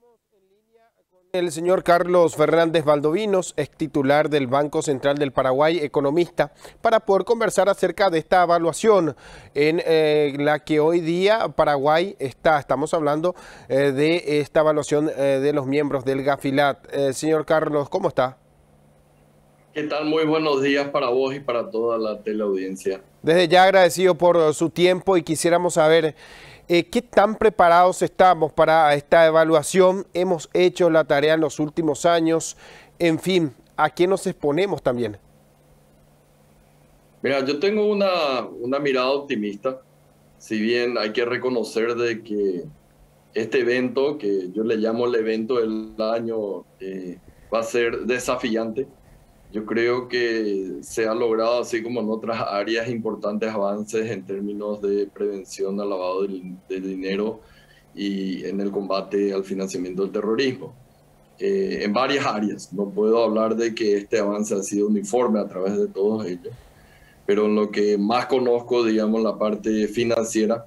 Estamos en línea con el señor Carlos Fernández Valdovinos, ex titular del Banco Central del Paraguay, economista, para poder conversar acerca de esta evaluación en la que hoy día Paraguay está. Estamos hablando de esta evaluación de los miembros del Gafilat. Señor Carlos, ¿cómo está? ¿Qué tal? Muy buenos días para vos y para toda la teleaudiencia. Desde ya agradecido por su tiempo y quisiéramos saber qué tan preparados estamos para esta evaluación. Hemos hecho la tarea en los últimos años. En fin, ¿a qué nos exponemos también? Mira, yo tengo una mirada optimista, si bien hay que reconocer de que este evento, que yo le llamo el evento del año, va a ser desafiante. Yo creo que se ha logrado, así como en otras áreas, importantes avances en términos de prevención al lavado de dinero y en el combate al financiamiento del terrorismo. En varias áreas. No puedo hablar de que este avance ha sido uniforme a través de todos ellos, pero en lo que más conozco, digamos, la parte financiera,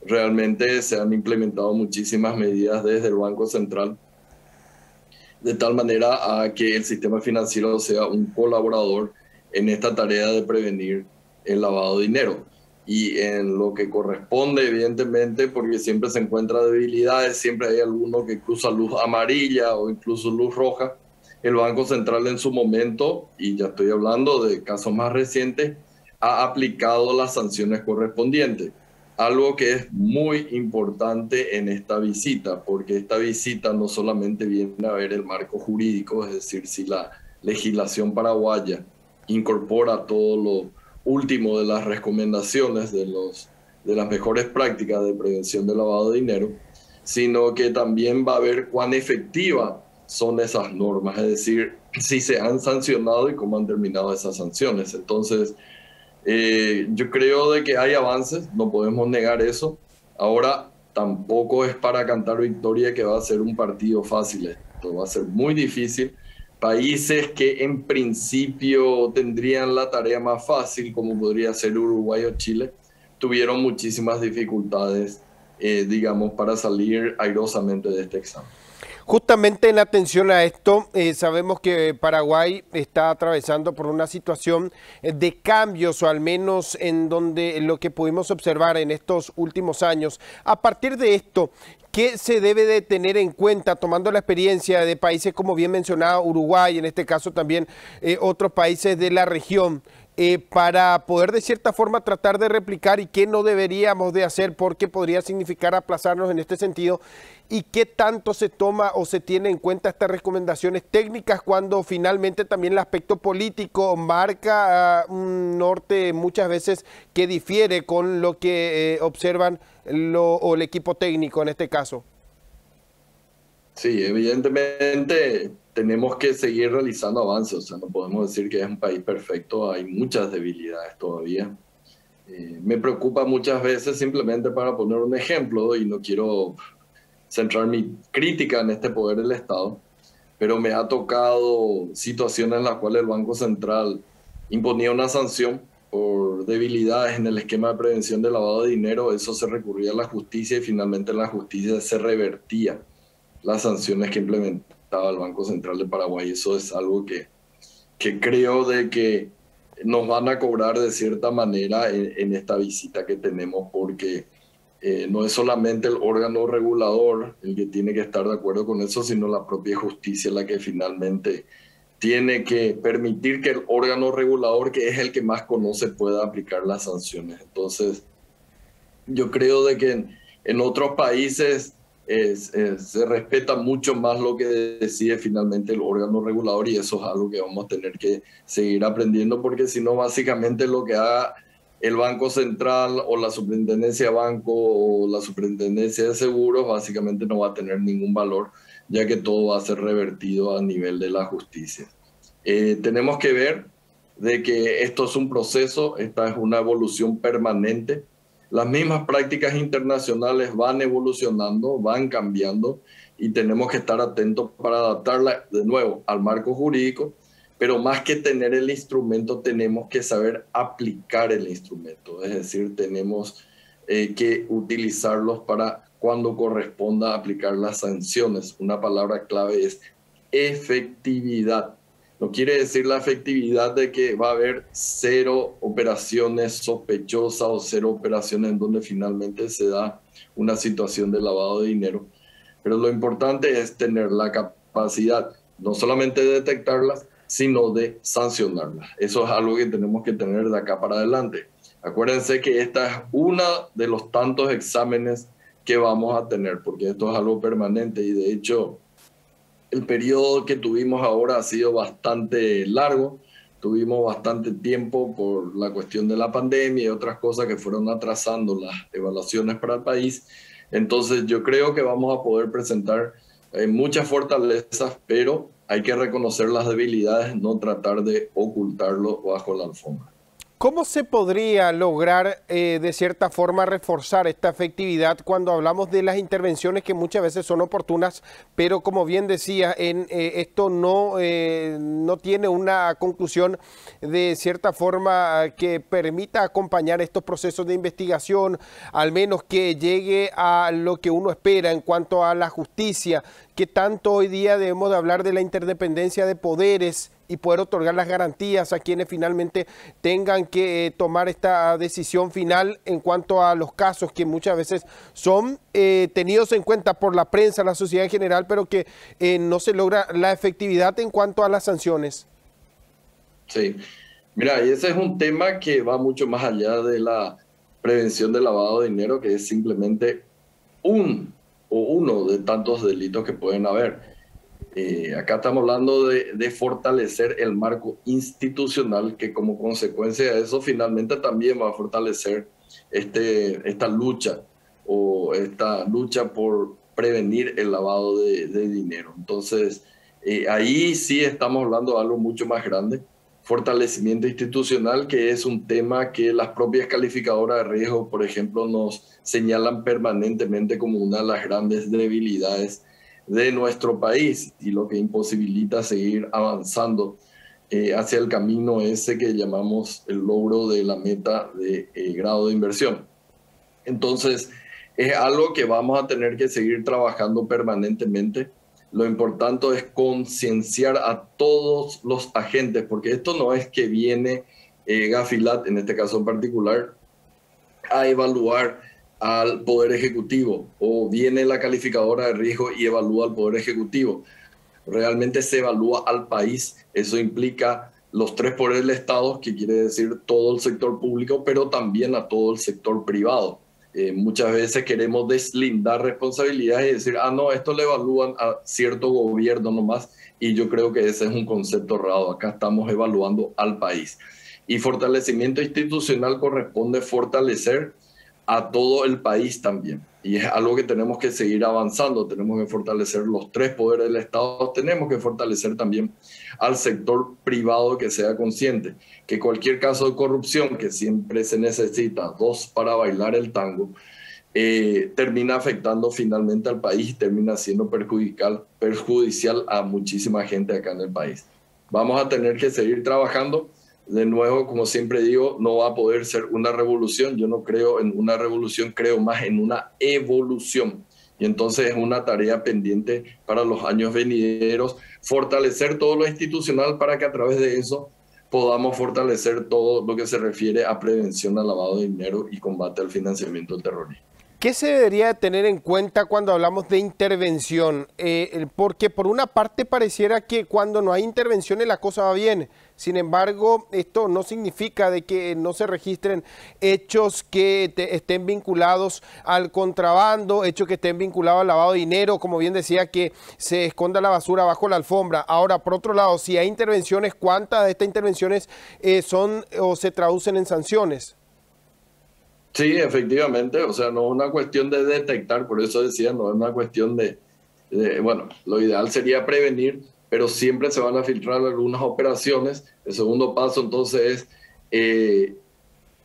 realmente se han implementado muchísimas medidas desde el Banco Central, de tal manera a que el sistema financiero sea un colaborador en esta tarea de prevenir el lavado de dinero. Y en lo que corresponde, evidentemente, porque siempre se encuentran debilidades, siempre hay alguno que cruza luz amarilla o incluso luz roja. El Banco Central en su momento, y ya estoy hablando de casos más recientes, ha aplicado las sanciones correspondientes. Algo que es muy importante en esta visita, porque esta visita no solamente viene a ver el marco jurídico, es decir, si la legislación paraguaya incorpora todo lo último de las recomendaciones de las mejores prácticas de prevención del lavado de dinero, sino que también va a ver cuán efectivas son esas normas, es decir, si se han sancionado y cómo han terminado esas sanciones. Entonces, yo creo de que hay avances, no podemos negar eso. Ahora, tampoco es para cantar victoria que va a ser un partido fácil. Esto va a ser muy difícil. Países que en principio tendrían la tarea más fácil, como podría ser Uruguay o Chile, tuvieron muchísimas dificultades, digamos, para salir airosamente de este examen. Justamente en atención a esto, sabemos que Paraguay está atravesando por una situación de cambios, o al menos en donde lo que pudimos observar en estos últimos años. A partir de esto, ¿qué se debe de tener en cuenta, tomando la experiencia de países como bien mencionado Uruguay, en este caso también otros países de la región? Para poder de cierta forma tratar de replicar y qué no deberíamos de hacer porque podría significar aplazarnos en este sentido y qué tanto se toma o se tiene en cuenta estas recomendaciones técnicas cuando finalmente también el aspecto político marca un norte muchas veces que difiere con lo que observan o el equipo técnico en este caso. Sí, evidentemente tenemos que seguir realizando avances, o sea, no podemos decir que es un país perfecto, hay muchas debilidades todavía. Me preocupa muchas veces, simplemente para poner un ejemplo, y no quiero centrar mi crítica en este poder del Estado, pero me ha tocado situaciones en las cuales el Banco Central imponía una sanción por debilidades en el esquema de prevención del lavado de dinero, eso se recurría a la justicia y finalmente en la justicia se revertía las sanciones que implementaba el Banco Central de Paraguay. Eso es algo que creo de que nos van a cobrar de cierta manera en esta visita que tenemos, porque no es solamente el órgano regulador el que tiene que estar de acuerdo con eso, sino la propia justicia la que finalmente tiene que permitir que el órgano regulador, que es el que más conoce, pueda aplicar las sanciones. Entonces, yo creo de que en otros países se respeta mucho más lo que decide finalmente el órgano regulador y eso es algo que vamos a tener que seguir aprendiendo porque si no, básicamente lo que haga el Banco Central o la Superintendencia de Banco o la Superintendencia de Seguros básicamente no va a tener ningún valor ya que todo va a ser revertido a nivel de la justicia. Tenemos que ver de que esto es un proceso, esta es una evolución permanente. Las mismas prácticas internacionales van evolucionando, van cambiando y tenemos que estar atentos para adaptarla de nuevo al marco jurídico, pero más que tener el instrumento, tenemos que saber aplicar el instrumento, es decir, tenemos que utilizarlos para cuando corresponda aplicar las sanciones. Una palabra clave es efectividad. No quiere decir la efectividad de que va a haber cero operaciones sospechosas o cero operaciones en donde finalmente se da una situación de lavado de dinero. Pero lo importante es tener la capacidad no solamente de detectarlas, sino de sancionarlas. Eso es algo que tenemos que tener de acá para adelante. Acuérdense que esta es una de los tantos exámenes que vamos a tener, porque esto es algo permanente y de hecho el periodo que tuvimos ahora ha sido bastante largo. Tuvimos bastante tiempo por la cuestión de la pandemia y otras cosas que fueron atrasando las evaluaciones para el país. Entonces yo creo que vamos a poder presentar muchas fortalezas, pero hay que reconocer las debilidades, no tratar de ocultarlo bajo la alfombra. ¿Cómo se podría lograr de cierta forma reforzar esta efectividad cuando hablamos de las intervenciones que muchas veces son oportunas, pero como bien decía, esto no tiene una conclusión de cierta forma que permita acompañar estos procesos de investigación, al menos que llegue a lo que uno espera en cuanto a la justicia? ¿Qué tanto hoy día debemos de hablar de la interdependencia de poderes y poder otorgar las garantías a quienes finalmente tengan que tomar esta decisión final en cuanto a los casos que muchas veces son tenidos en cuenta por la prensa, la sociedad en general, pero que no se logra la efectividad en cuanto a las sanciones? Sí, mira, y ese es un tema que va mucho más allá de la prevención del lavado de dinero, que es simplemente uno de tantos delitos que pueden haber. Acá estamos hablando de fortalecer el marco institucional que como consecuencia de eso finalmente también va a fortalecer esta lucha esta lucha por prevenir el lavado de dinero. Entonces, ahí sí estamos hablando de algo mucho más grande, fortalecimiento institucional, que es un tema que las propias calificadoras de riesgo, por ejemplo, nos señalan permanentemente como una de las grandes debilidades de nuestro país y lo que imposibilita seguir avanzando hacia el camino ese que llamamos el logro de la meta de grado de inversión. Entonces, es algo que vamos a tener que seguir trabajando permanentemente. Lo importante es concienciar a todos los agentes, porque esto no es que viene Gafilat, en este caso en particular, a evaluar al Poder Ejecutivo, o viene la calificadora de riesgo y evalúa al Poder Ejecutivo. Realmente se evalúa al país. Eso implica los tres poderes del Estado, que quiere decir todo el sector público, pero también a todo el sector privado. Muchas veces queremos deslindar responsabilidades y decir, no, esto le evalúan a cierto gobierno nomás, y yo creo que ese es un concepto errado. Acá estamos evaluando al país. Y fortalecimiento institucional corresponde fortalecer a todo el país también. Y es algo que tenemos que seguir avanzando. Tenemos que fortalecer los tres poderes del Estado. Tenemos que fortalecer también al sector privado, que sea consciente que cualquier caso de corrupción, que siempre se necesita dos para bailar el tango, termina afectando finalmente al país, termina siendo perjudicial a muchísima gente acá en el país. Vamos a tener que seguir trabajando. De nuevo, como siempre digo, no va a poder ser una revolución. Yo no creo en una revolución, creo más en una evolución. Y entonces es una tarea pendiente para los años venideros, fortalecer todo lo institucional para que a través de eso podamos fortalecer todo lo que se refiere a prevención al lavado de dinero y combate al financiamiento del terrorismo. ¿Qué se debería tener en cuenta cuando hablamos de intervención? Porque por una parte pareciera que cuando no hay intervenciones la cosa va bien. Sin embargo, esto no significa de que no se registren hechos que estén vinculados al contrabando, hechos que estén vinculados al lavado de dinero, como bien decía, que se esconda la basura bajo la alfombra. Ahora, por otro lado, si hay intervenciones, ¿cuántas de estas intervenciones son o se traducen en sanciones? Sí, efectivamente, o sea, no es una cuestión de detectar, por eso decía, no es una cuestión bueno, lo ideal sería prevenir, pero siempre se van a filtrar algunas operaciones. El segundo paso entonces es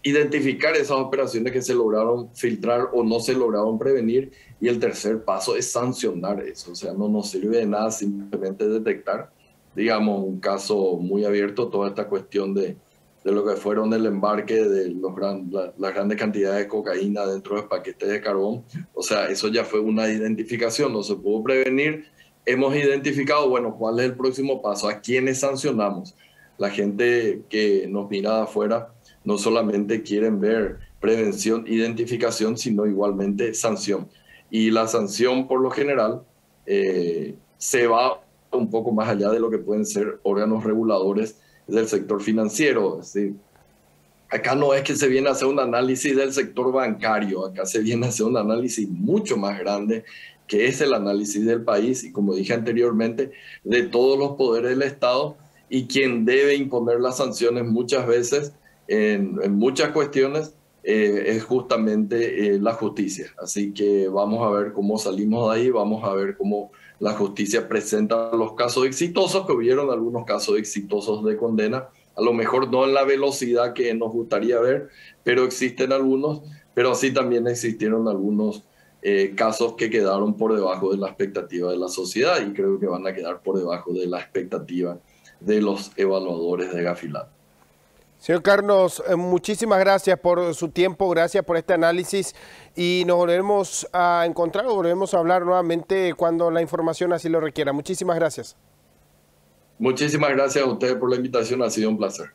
identificar esas operaciones que se lograron filtrar o no se lograron prevenir, y el tercer paso es sancionar eso. O sea, no nos sirve de nada simplemente detectar, digamos, un caso muy abierto, toda esta cuestión de de lo que fueron el embarque de las grandes cantidades de cocaína dentro de paquetes de carbón. O sea, eso ya fue una identificación, no se pudo prevenir. Hemos identificado, bueno, cuál es el próximo paso, a quiénes sancionamos. La gente que nos mira de afuera no solamente quieren ver prevención, identificación, sino igualmente sanción. Y la sanción, por lo general, se va un poco más allá de lo que pueden ser órganos reguladores del sector financiero. Es decir, acá no es que se viene a hacer un análisis del sector bancario, acá se viene a hacer un análisis mucho más grande, que es el análisis del país y, como dije anteriormente, de todos los poderes del Estado, y quien debe imponer las sanciones muchas veces en muchas cuestiones es justamente la justicia. Así que vamos a ver cómo salimos de ahí, vamos a ver cómo la justicia presenta los casos exitosos, que hubieron algunos casos exitosos de condena, a lo mejor no en la velocidad que nos gustaría ver, pero existen algunos, pero así también existieron algunos casos que quedaron por debajo de la expectativa de la sociedad, y creo que van a quedar por debajo de la expectativa de los evaluadores de Gafilat. Señor Carlos, muchísimas gracias por su tiempo, gracias por este análisis, y nos volveremos a encontrar o volveremos a hablar nuevamente cuando la información así lo requiera. Muchísimas gracias. Muchísimas gracias a ustedes por la invitación, ha sido un placer.